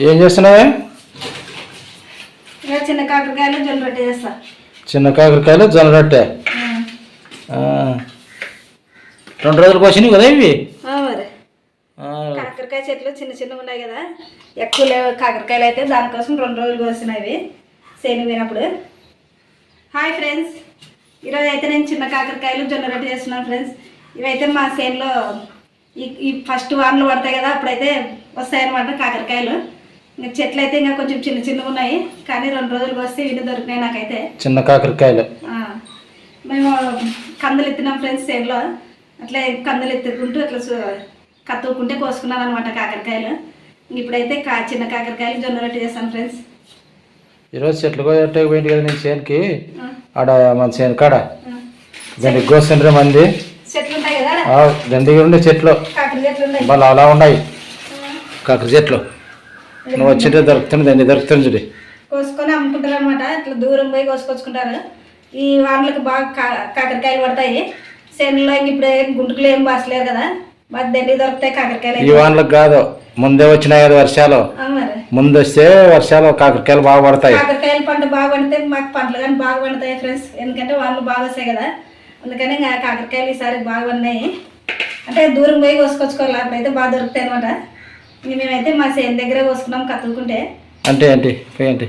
ఏం చేస్తున్నావే? చిన్న కాకరకాయలు జొన్న రొట్టె చేస్తా. చిన్న కాకరకాయలు జొన్న రొట్టె 2 రోజులకు వచ్చినాయి కదా ఇవి. మరి కాకరకాయ చెట్లు చిన్న చిన్నగా ఉన్నాయి కదా, ఎక్కువ లేవు కాకరకాయలు అయితే, దానికోసం 2 రోజులు కోసినవి సేను పోయినప్పుడు. హాయ్ ఫ్రెండ్స్, ఈరోజు అయితే నేను చిన్న కాకరకాయలు జొన్న రొట్టె చేస్తున్నాను ఫ్రెండ్స్. ఇవైతే మా సేనులో ఈ ఫస్ట్ వానలు పడతాయి కదా, అప్పుడైతే వస్తాయన్నమాట కాకరకాయలు. ఇంకా చెట్లు అయితే ఇంకా కొంచెం చిన్న చిన్నగా ఉన్నాయి, కానీ 2 రోజులకు వస్తే ఇవి దొరికినాయి నాకైతే చిన్న కాకరకాయలు. మేము కందలు ఎత్తినాం ఫ్రెండ్స్ సేనులో, అట్లా కందలు ఎత్తుకుంటూ అట్లా కత్తుకుంటే కోసుకున్నాను అనమాట కాకరకాయలు. ఇప్పుడైతే చిన్న కాకరకాయలు జొన్న రొట్టె చేస్తాను ఫ్రెండ్స్. ఈరోజు చెట్లు పోయింది కదా నేను చేనుకి, ఆడ మన చేను కాడ దాన్ని కోస్తుండ్రే మంది చెట్లు ఉంటాయి కదా, దండిగా ఉండే చెట్లు వాళ్ళు అలా ఉన్నాయి కాకర చెట్లు. నువ్వు వచ్చింటే దొరుకుతుంది, దాన్ని దొరుకుతుంది చూడు, కోసుకొని అమ్ముకుంటారు అనమాట. ఇట్లా దూరం పోయి కోసుకొచ్చుకుంటారు. ఈ వానలకు బాగా కాకరకాయలు పడతాయి చేనులో. ఇప్పుడు గుంటుకులు ఏం బాసలేరు కదా, బాగా దండి దొరుకుతాయి కాకరకాయలు. ఈ వానలకు కాదు, ముందే వచ్చినాయి కదా వర్షాలు, ముందు వస్తే వర్షాలు కాకరకాయలు బాగా పడతాయి. కాకరకాయలు పంట బాగా పడితే మాకు పంటలు కానీ బాగా పడతాయి ఫ్రెండ్స్, ఎందుకంటే వానలు బాగా వస్తాయి కదా, అందుకని ఇంకా కాకరకాయలు ఈసారి బాగా పడినాయి. అంటే దూరం పోయి కోసుకొచ్చుకోవాలి, అప్పుడైతే బాగా దొరుకుతాయి అనమాట. మేమైతే మా చేను దగ్గరే కోసుకున్నాం కత్తుకుంటే. అంటే ఏంటి పోయి అంటే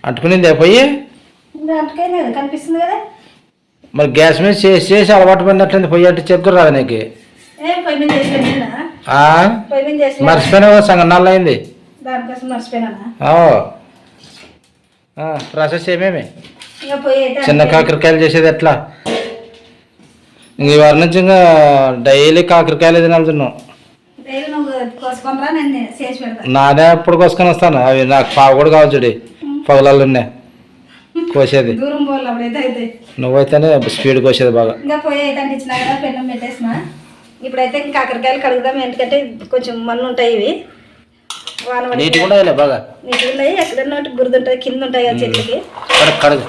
అంటుకునింది పోయి అంటుకైనా కనిపిస్తుంది కదా. మరి గ్యాస్ మీద చేసి అలవాటు పడినట్టుంది, పొయ్యి అంటే చెక్కు రాదు నీకు. మర్చిపోయినా సగం నల్ల అయింది, దానికోసం మర్చిపోయినా. ప్రాసెస్ ఏమేమి చిన్న కాకరకాయలు చేసేది ఎట్లా? ఈ వారి నుంచి ఇంకా డైలీ కాకరకాయలు తినాల్తున్నావు. నానే ఎప్పుడు కోసుకొని వస్తాను, అవి నాకు పావు కూడా కావాలి చూడి, పగలల్లో కోసేది. నువ్వైతేనే స్పీడ్ కోసేది బాగా. ఇంకా పొయ్యి అయితే అంటించినా కదా, పెన్నం పెట్టేసిన. ఇప్పుడైతే కాకరకాయలు కడుగుదాం, ఎందుకంటే కొంచెం మన్ను ఉంటాయి ఇవి. నీటి కూడా బాగా నీటి ఉన్నాయి, ఎక్కడన్నా గుర్దు ఉంటుంది, కింద ఉంటాయి కదా చెట్లకి. కడుగు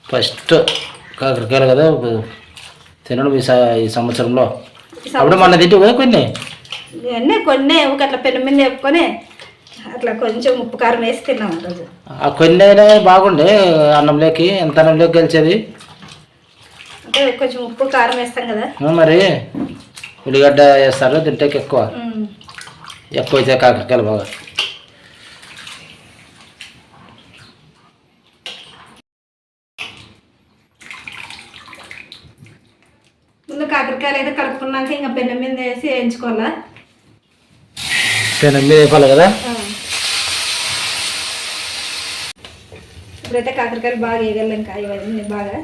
ఫస్ట్ కాకరకాయలు కదా తినడం ఈ సంవత్సరంలో. అప్పుడు మన తింటూ కదా కొన్ని అట్లా పెన్ను మీద వేపుకొని అట్లా కొంచెం ఉప్పు కారం వేసి తిన్నాం రోజు. ఆ కొన్ని అయినా బాగుండే అన్నంలోకి, ఎంత అన్నంలోకి గెలిచేది అంటే కొంచెం ఉప్పు కారం వేస్తాం కదా. మరి ఉల్లిగడ్డ వేస్తారు తింటాకి, ఎక్కువ అయితే కాకరకాయలు బాగా. ముందు కాకరకాయలు అయితే కడుక్కున్నాక ఇంకా పెన్నం మీద వేసి వేయించుకోవాలా. పెన్నం మీద వేయాలి కదా. ఇప్పుడైతే కాకరకాయలు బాగా వేయగలను, ఇంకా ఇవన్నీ బాగా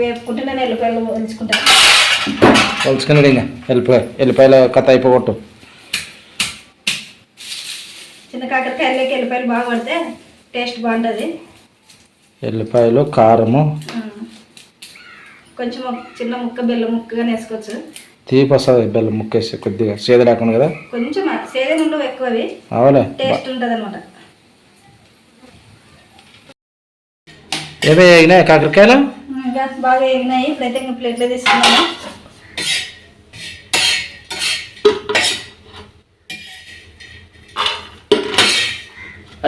వేపుకుంటే నేను ఎల్లిపాయలు ఒలుచుకుంటాను. ఒలుచుకున్నాడు ఇంకా ఎల్లిపాయల కథ అయిపోగొట్టు. చిన్న కాకరకాయలకి ఎల్లిపాయలు బాగా పడితే టేస్ట్ బాగుంటుంది. ఎల్లిపాయలు, కారము, కొంచెం చిన్న ముక్క బెల్లం ముక్కగానే వేసుకోవచ్చు. తీపి వస్తుంది బెల్లం ముక్క వేస్తే, కొద్దిగా సేద లేకుండా కదా, కొంచెం సేద ఉండవు ఎక్కువవి, అవునా టేస్ట్ ఉంటుంది అనమాట. ఏమో ఎగినాయి కాకరకాయలు బాగా ఎగినాయి. ఇప్పుడైతే ఇంకా ప్లేట్లో తీసుకున్నాను.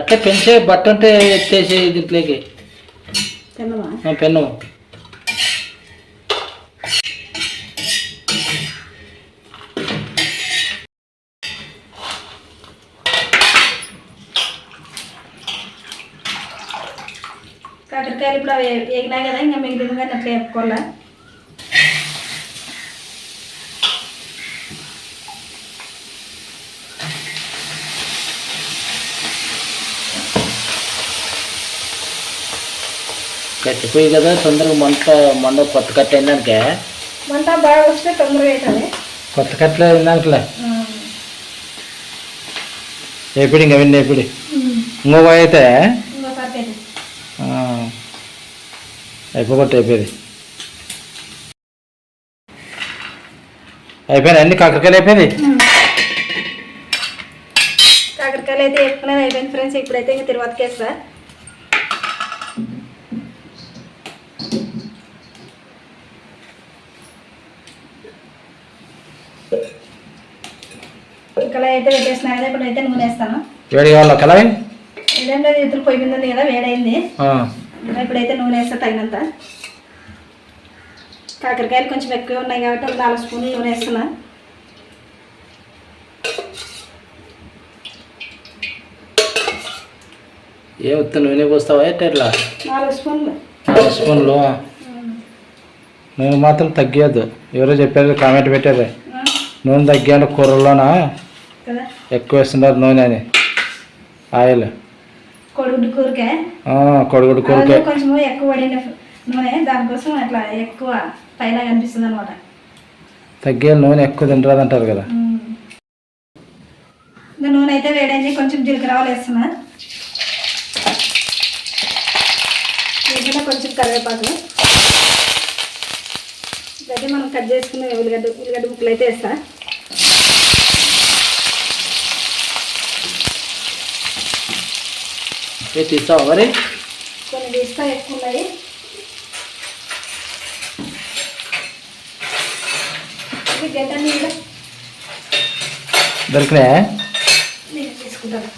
అట్లా పెంచే బట్ట ఉంటే ఎత్తేసి దీంట్లోకి పెన్ను. కాకరకాయలు ఇప్పుడు అవి వేగినాయి కదా, ఇంకా మిగిలిన కానీ అట్లా వేపుకోవాలా. కట్టిపోయి కదా తొందరగా మంట కొత్త కట్ట అయిందానికే, మంట బాగా వస్తే తొందరగా అవుతుంది. కొత్త కట్టలే అయిందానికిలే ఎప్పుడు ఇంకా విన్న ఎప్పుడు ఇంకో అయితే అయిపోగొట్టు అయిపోయింది. అయిపోయినాయి అన్ని కాకరకాయలు అయిపోయింది. కాకరకాయలు అయితే వేసుకునేది అయిపోయింది ఫ్రెండ్స్. ఇప్పుడైతే ఇంక తిరువాతకి వేస్తా. కళాయి అయితే పెట్టేసినా కదా, ఇప్పుడైతే నూనె వేస్తాను. వేడి కావాలా కళాయి? ఏదంటే ఇతరులు పొయ్యి మీద ఉంది కదా, వేడైంది. ఇప్పుడైతే నూనె వేస్తా తగినంత. కాకరకాయలు కొంచెం ఎక్కువ ఉన్నాయి కాబట్టి ఒక 4 స్పూన్లు నూనె వేస్తున్నా. ఏ ఉత్త నూనె పోస్తావా ఎట్లా? 4 స్పూన్లు. 4 స్పూన్లు నూనె మాత్రం తగ్గదు. ఎవరో చెప్పారు, కామెంట్ పెట్టారు, నూనె తగ్గాను కూరలోనా కదా ఎక్కువ వేస్తున్నారు నూనె అని. ఆయిల్ కొడుగుడ్డు కూరకే, కొడుగుడ్డు కూరకే కొంచెం ఎక్కువ పడిన నూనె, దానికోసం అట్లా ఎక్కువ పైన కనిపిస్తుంది అనమాట. తగ్గే నూనె ఎక్కువ తింటారు అంటారు కదా. నూనె అయితే వేడైంది. కొంచెం జీలకర్ర ఆవాలు వేస్తున్నా. దీంట్లో కొంచెం కరివేపాకు, అయితే మనం కట్ చేసుకున్న ఉల్లిగడ్డ ముక్కలు అయితే వేస్తా. తీస్తావా మరి? కొన్ని తీస్తా, ఎక్కువ ఉన్నాయి. గడ్డని దొరికినాయా? నేను తీసుకుంటాను.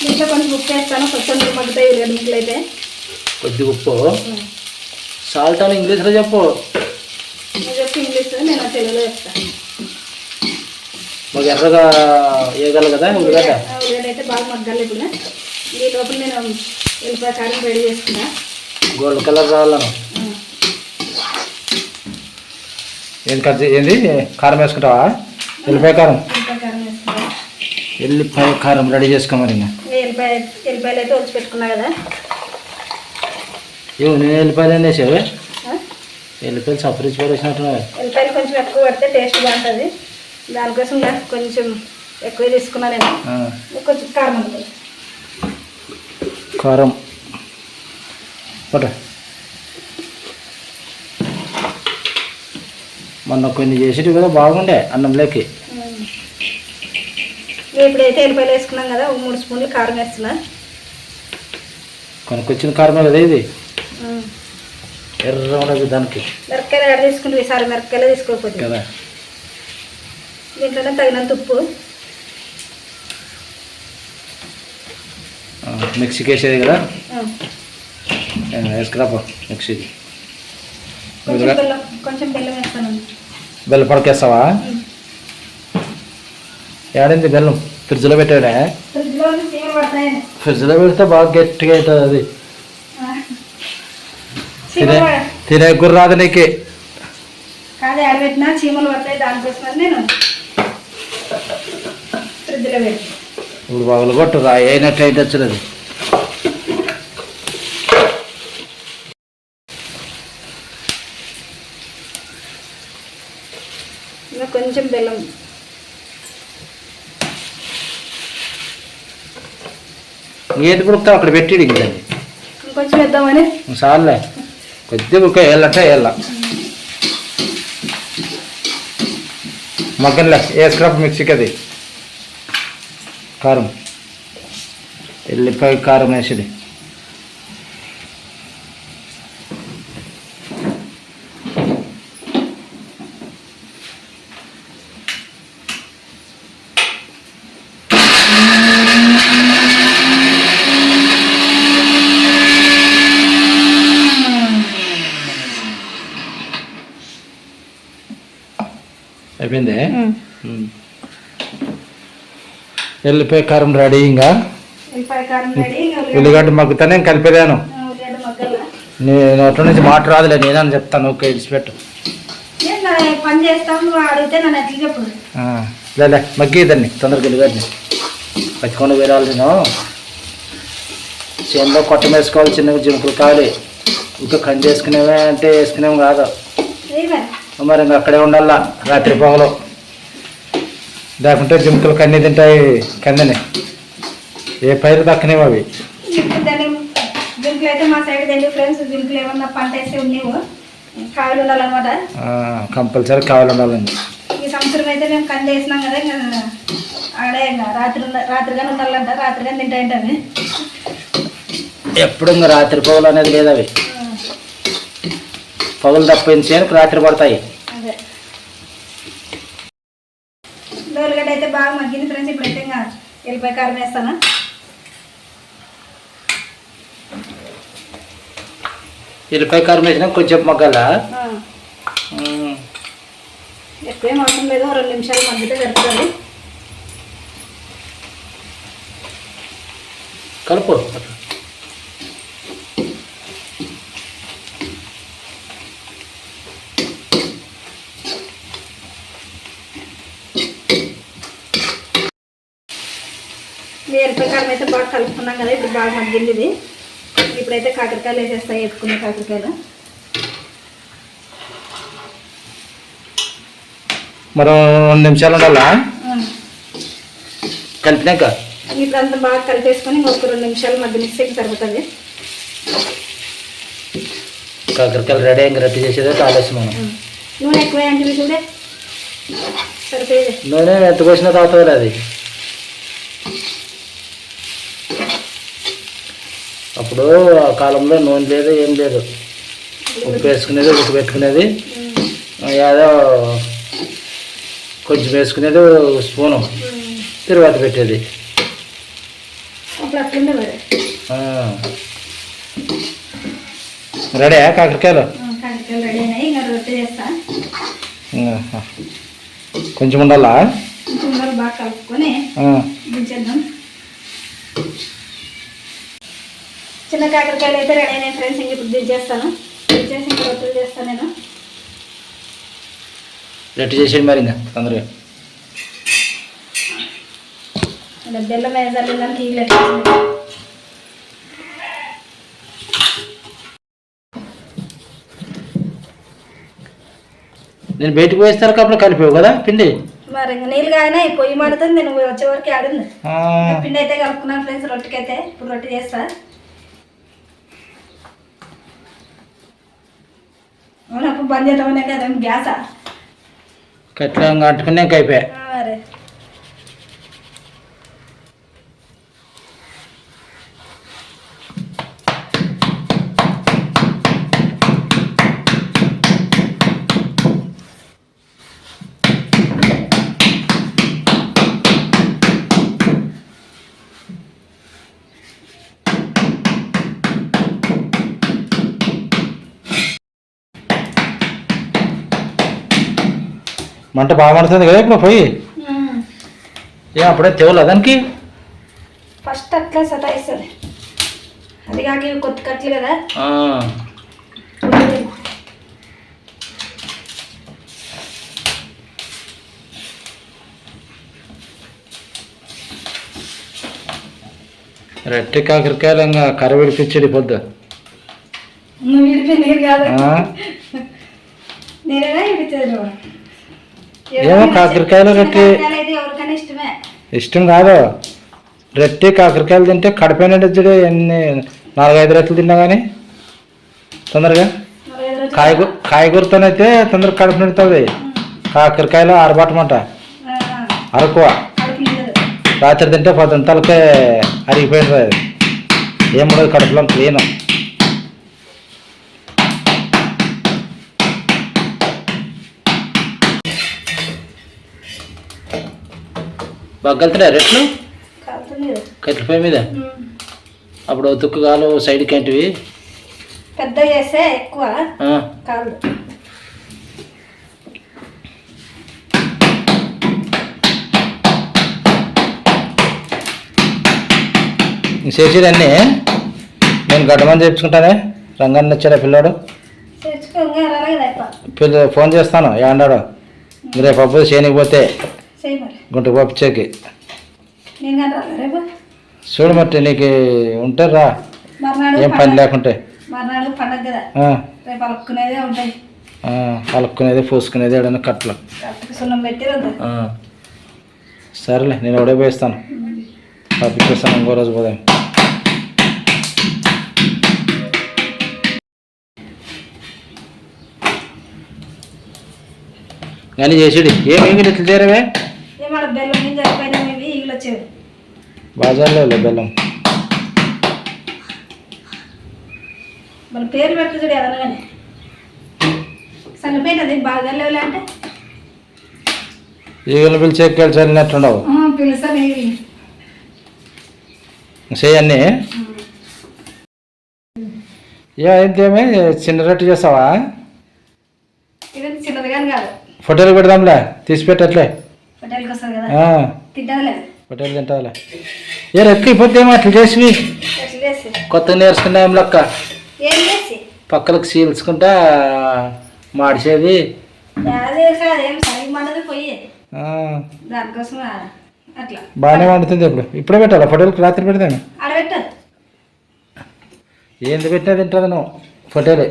దీంట్లో కొంచెం ఉప్పు వేస్తాను. కొంచెం మగ్గుతాయి ఉల్లిగడ్డ ముక్కలు అయితే. కొద్దిగా ఉప్పు. సాల్ట్ అని ఇంగ్లీష్లో చెప్పు. నేను చెప్పి ఇంగ్లీష్, నేను తెలుగులో చెప్తాను. మాకు ఎర్రగా వేయగలరు కదా ఉల్లిగడ్డ. ఉల్లిగడ్డ అయితే బాగా మగ్గాలి. ఇప్పుడు ఈ లోపల నేను ఎల్లిపాయ కారం రెడీ చేసుకున్నా. గోల్డ్ కలర్ రావాలను. ఏంది కారం వేసుకుంటావా? ఎల్లిపాయ కారం. ఎల్లిపాయ కారం వేసుకున్నా. ఎల్లిపాయ కారం రెడీ చేసుకోమని. ఎల్లిపాయలు అయితే వచ్చి పెట్టుకున్నా కదా. నేను ఎల్లిపాయలు వేసావే? ఎల్లిపాయలు సపరేట్ పడేసినట్టున్నాయి. ఎల్లిపాయలు కొంచెం ఎక్కువ పడితే టేస్ట్ బాగుంటుంది. దానికోసం కొంచెం ఎక్కువ తీసుకున్నా నేను. కొంచెం కారం ఉంటుంది. కారం పట మొన్న కొన్ని చేసేటివి కదా, బాగుండే అన్నంలోకి. ఇప్పుడైతే ఎల్లిపాయలు వేసుకున్నాం కదా, 3 స్పూన్లు కారం వేస్తున్నా. కొనుక్కొచ్చిన కారమే కదా ఇది, ఎర్ర ఉండదు దానికి. మిరపకాయలు యాడ్ తీసుకుంటే ఈసారి మిరపకాయలు తీసుకోకపోతే కదా. దీంట్లోనే తగినంత ఉప్పు. మిక్సీకి వేసేది కదా, వేసుకురాపో మిక్సీకి. కొంచెం బెల్లం వేస్తాను. బెల్లం పడకేస్తావా? ఏడింది బెల్లం? ఫ్రిడ్జ్లో పెట్టాడే? ఫ్రిడ్జ్లో పెడితే బాగా గట్టిగా అవుతుంది అది. తినే గుర్రాదు నీకే కాదు, ఆడబెట్టినా చీమలు పడతాయి. దానికోసం నేను ఫ్రిడ్జ్లో పెట్టి ఇప్పుడు బాగులు కొట్టు రాయి అయినట్టు అయితే వచ్చినది. ఇంకా కొంచెం బెల్లం. ఇంకేంటి పుడుకుతావు అక్కడ పెట్టిడు ఇంకదండి. ఇంకొంచెం వేద్దామని. సార్లే కొద్దిగా బుక్క వేయాలంటే వేయాల. మగ్గన్లే వేసుకురాపు మిక్సీకి. అది కారం, ఎల్లిపాయ కారం వేసేది. అయిపోయింది. ఎల్లిపాయ కారం రెడీ. ఇంకా ఉల్లిగడ్డ మగ్గుతానే కలిపేదాను. నేను అట్ల నుంచి మాట రాదులే, నేనని చెప్తాను. ఓకే ఇడిచిపెట్టు. పని చేస్తాను అడిగితే నన్ను ఎట్లా చెప్పు. లే మగ్గేదాన్ని తొందరగా ఉల్లిగడ్డని పచ్చికొండ వేరాల్సిన చేనులో కొట్టం వేసుకోవాలి. చిన్నగా జింకులు కావాలి. ఇంకా కంది వేసుకునేవే అంటే వేసుకునేవి కాదు. మరి ఇంకా అక్కడే ఉండాలా రాత్రి పొగలు. లేకుంటే జింకలు కన్నీ తింటాయి కందని ఏ పైరు దక్కనేవి అవి జింకలు అయితే మా సైడ్ తెలియదు ఫ్రెండ్స్. జింకలు ఏమన్నా పంట వేస్తే ఉండేవు, కాయలు ఉండాలన్నమాట. కంపల్సరీ కావాలి ఉండాలండి. ఈ సంవత్సరం అయితే మేము కంది వేసినాం కదా, ఇంకా ఆడే ఇంకా రాత్రిగానే ఉండాలంట, రాత్రిగానే తింటాయంట అవి. ఎప్పుడు ఇంకా రాత్రి పగులు అనేది లేదు, అవి పగులు తప్పించి రాత్రి పడతాయి. అదే దోరగడ్డ అయితే బాగా మగ్గింది ఫ్రెండ్స్. ఇప్పుడైతే ఇంకా ఎల్లిపాయ కారం వేస్తాను. ఎల్లిపాయ కారం వేసినా కొంచెం మగ్గాల, ఎక్కువేం అవసరం లేదు, 2 నిమిషాలు మగ్గితే సరిపోతుంది. కలుపు. ఎల్లిపాయ కారం అయితే బాగా కలుపుకున్నాం కదా, ఇప్పుడు బాగా మగ్గింది ఇది. ఇప్పుడైతే కాకరకాయలు వేసేస్తాయి, వేసుకున్న కాకరకాయలు. మరో 2 నిమిషాలు ఉండాలా కలిపినాక. ఇప్పుడు అంతా బాగా కలిపేసుకొని ఇంకొక 2 నిమిషాలు మగ్గనిస్తే సరిపోతుంది. కాకరకాయలు రెడీ ఇంకా రెడీ చేసేది ఆలస్యం. మనం నూనె ఎక్కువ అంటే చూడే సరిపోయేది. నూనె ఎంత పోసినా తాగుతుంది అది. అప్పుడు ఆ కాలంలో నూనె లేదు, ఏం లేదు. ఉప్పు వేసుకునేది, ఉప్పు పెట్టుకునేది, ఏదో కొంచెం వేసుకునేది, స్పూను తిరువాత పెట్టేది. రెడీ కాకరకాయలు? కాకరకాయలు రెడీ అయినాయి, ఇంకా రొట్టె చేస్తా. కొంచెం ఉండాలా? కొంచెం ఉండాలి, బాగా కలుపుకొని దించేద్దాం. చిన్న కాకరకాయలు అయితే రెడీ అయినాయి ఫ్రెండ్స్. ఇంక ఇప్పుడు దించేస్తాను. దించేసి ఇంకా రొట్టెలు చేస్తాను నేను. రెడీ చేసేది మరి తొందరగా. ఇలా బెల్లం వేసాలని తీగలు నేను బయటకు వేస్తారు కాబట్టి కలిపేవు కదా పిండి. మరి ఇంకా నీళ్ళు కాగినా పొయ్యి మాడుతుంది. నేను వచ్చే వరకు ఆడింది పిండి అయితే కలుపుకున్నాను ఫ్రెండ్స్. రొట్టెకైతే ఇప్పుడు రొట్టె చేస్తా. అవునప్పుడు బంద్ చేద్దామనే కదా గ్యాసా కట్లా అంటుకున్నాక అయిపోయా. మరి మంట బాగా పడుతుంది కదా ఇప్పుడు పొయ్యి. ఏ అప్పుడే తెవలా దానికి? ఫస్ట్ అట్లా సతాయిస్తుంది. అది కాక ఇవి కొత్త కట్లు కదా. రెట్టి కాకరకాయలు ఇంకా కర్ర విడిపించేది పొద్దు. నువ్వు విడిపి నీరు కాదు, నేనేనా విడిపించేది. ఏమో కాకరకాయలు రొట్టి ఎవరికైనా ఇష్టమే. ఇష్టం కాదు, రొట్టి కాకరకాయలు తింటే కడిపోయినట్టు చూడు. ఎన్ని 4-5 రెట్లు తిన్నా కానీ తొందరగా. కాయగూరతోనైతే తొందరగా కడుపు నిండుతుంది. కాకరకాయలు ఆరబట్టమంట అరకువ. రాత్రి తింటే పొద్దుంతలకే అరిగిపోయింది. ఏముండదు కడుపులో క్లీన్. బాగా కలుతున్నాయి రెట్లు కట్ల పొయ్యి మీద. అప్పుడు తుక్కు కాలు సైడ్కి ఏంటివి పెద్ద చేస్తే ఎక్కువ కాదు. చేసేదన్నీ నేను గడ్డమని చెప్పుకుంటానే. రంగాన్ని వచ్చారా పిల్లాడు? ఫోన్ చేస్తాను ఏమన్నాడు. రేపు అప్పుడు చేయనికి పోతే గుంట పంపించేకి చూడు. మట్టి నీకు ఉంటే రా, ఏం పని లేకుంటే. అలుక్కునేది పూసుకునేది ఏడన్నా కట్లు. సరేలే నేను ఎవడే పోయిస్తాను పంపించేస్తాను ఇంకో రోజు పోదాం. కానీ చేసిడి ఏమి ఇట్లా చేరవే ఏమన్నా బెల్లం మీద జరిపోయినా ఇవి ఈగలు వచ్చేవి. బాజార్లో బెల్లం మన పేరు పెడితే చూడు ఏదన్నా కానీ చనిపోయినది బాగా లేవులే అంటే ఈగలు పిలిచి ఎక్కాలి చల్లినట్టుండవు పిలుస్తాను చేయన్నీ ఏంటేమే చిన్న రొట్టె చేస్తావా? ఇదంతా చిన్నది కానీ కాదు. ఫోటోలు పెడదాంలే తీసి పెట్టట్లే హోటల్కి వస్తుంది కదా తింటాదిలే. ఫోటోలు తింటావులే ఎక్కిపోతే ఏమో అట్లా చేసి ఎట్లా చేసి కొత్తగా నేర్చుకున్నా ఏం లెక్క ఏం చేసి పక్కలకు చీల్చుకుంటా మాడిసేది అదేం సరిగ్గా మండది పోయి దానికోసం అట్లా బాగానే వండుతుంది. ఇప్పుడే పెట్టాలా ఫోటోలకు రాత్రి పెడతాను ఆడబెట్టు. ఏంది పెట్టినా తింటుంది నువ్వు ఫోటోలే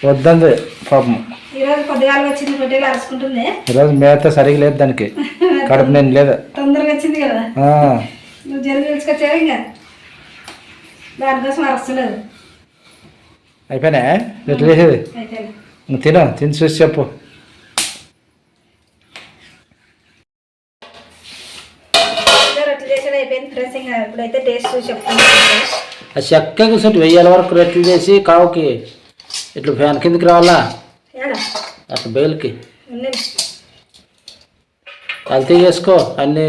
వద్దంది పాపం. ఈరోజు కొద్దిగా వచ్చింది హోటల్ అరుచుకుంటుంది. ఈరోజు మేత సరిగా లేదు దానికి కడుపు నేను లేదు తొందరగా వచ్చింది కదా నువ్వు జల్దీ పిలుచుకొచ్చావు ఇంకా దానికోసం అరస్తలేదు. అయిపోయినా ఎట్లా చేసేది నువ్వు తిని చూసి చెప్పు. రొట్టెలు చేసేది అయిపోయింది ఫ్రెండ్స్. ఇంకా ఇప్పుడైతే టేస్ట్ చూసి చెప్తాను. ఆ చెక్క కూర్చొని 1000 వరకు రొట్టెలు చేసి కావుకి ఇట్లా ఫ్యాన్ కిందకి రావాలా అట్లా బయలుకి కల్తీ చేసుకో అన్నీ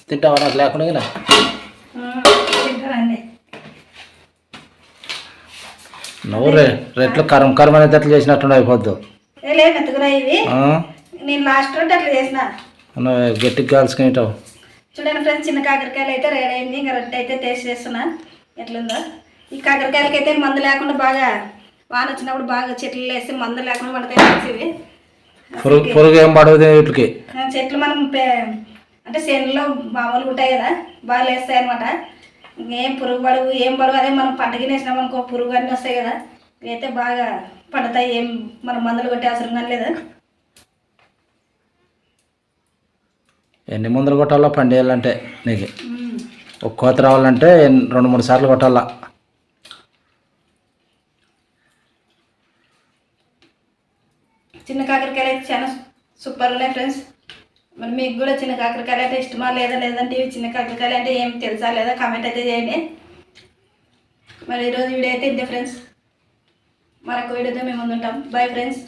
తింటావా నాకు లేకుండా తింటానండి. నువ్వు రెట్లు కరం కరం అనేది అట్లా చేసినట్టు అయిపోద్దు. లేదు మెత్తగురా ఇవి. నేను లాస్ట్ రోజు అట్లా చేసిన నువ్వు గట్టిగా కాల్చుకునేటావు. చూడండి ఫ్రెండ్స్ చిన్న కాకరకాయలు అయితే రెడీ అయింది. ఇంకా రొట్టె అయితే టేస్ట్ చేస్తున్నా ఎట్లుందో. ఈ కాకరకాయలకి అయితే మందు లేకుండా బాగా వాన వచ్చినప్పుడు బాగా చెట్లు వేసి మందు లేకుండా పడతాయి ఇవి. పురుగు ఏం పడవదు వీటికి. చెట్లు మనం అంటే చేనులో మామూలుగా ఉంటాయి కదా బాగా వేస్తాయి అనమాట. ఏం పురుగు పడవు ఏం పడవు. అదే మనం పంటకి వేసినాం అనుకో పురుగు అన్నీ వస్తాయి కదా. ఇవైతే బాగా పడతాయి. ఏం మనం మందులు కొట్టే అవసరం కానీ లేదు. ఎన్ని మందులు కొట్టాలో పండేయాలంటే నీకు ఒక కోత రావాలంటే 2-3 సార్లు కొట్టాలా. చిన్న కాకరకాయలు అయితే చాలా సూపర్ ఉన్నాయి ఫ్రెండ్స్. మరి మీకు కూడా చిన్న కాకరకాయలు అంటే ఇష్టమా లేదంటే ఇవి చిన్న కాకరకాయలు అంటే ఏం తెలుసా లేదా కామెంట్ అయితే చేయండి. మరి ఈరోజు వీడియో అయితే ఇంతే ఫ్రెండ్స్. మరొక వీడియోతో మేము ముందుంటాం. Bye friends.